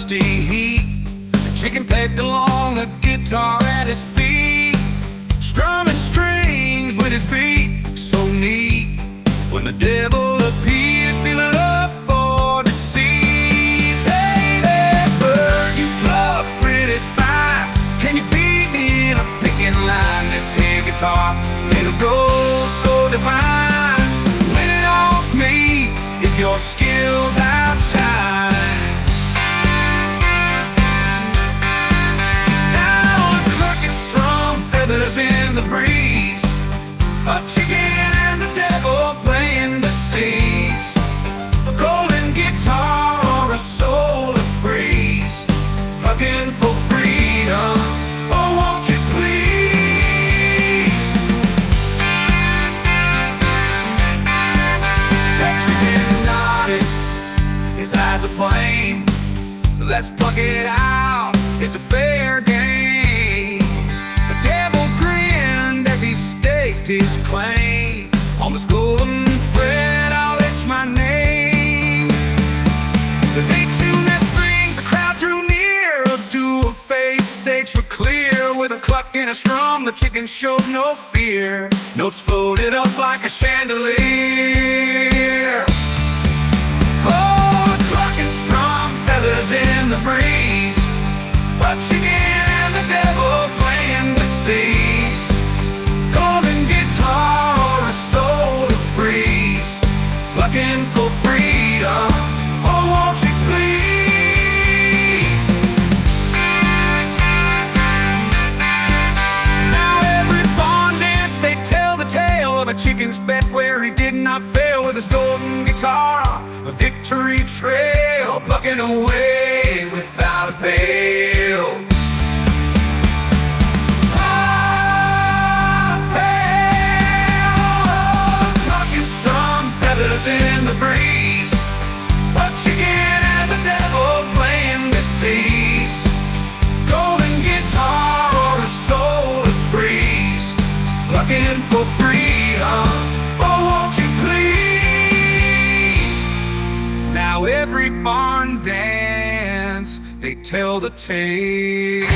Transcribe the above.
dusty heat. The chicken pegged along a guitar at his feet, strumming strings with his beat so neat. When the devil appeared, feeling up for deceit. Hey there, bird, you pluck pretty fine. Can you beat me in a picking line? This here guitar, it'll go so divine. Win it off me if your skills outshine. In the breeze, a chicken and the devil playing the seas, a golden guitar or a soul to freeze, looking for freedom. Oh, won't you please? Jack Chicken nodded, his eyes aflame. Let's pluck it out, it's a fair game. The devil grinned as he staked his claim. On this golden thread I'll etch my name. They tuned their strings, the crowd drew near. A dual-faced stakes were clear. With a cluck and a strum, the chicken showed no fear. Notes floated up like a chandelier. Oh, a cluck and strum, feathers in the breeze, a chicken and the devil playing the seas, golden guitar or a soul to freeze, looking for freedom. Oh, won't you please? Now every barn dance they tell the tale of a chicken's bet where he did not fail with his golden guitar, a victory trail, plucking away without a pail. In the breeze, a chicken and the devil playing the seas, golden guitar or a soul to freeze, looking for freedom. Oh, won't you please? Now every barn dance they tell the tale.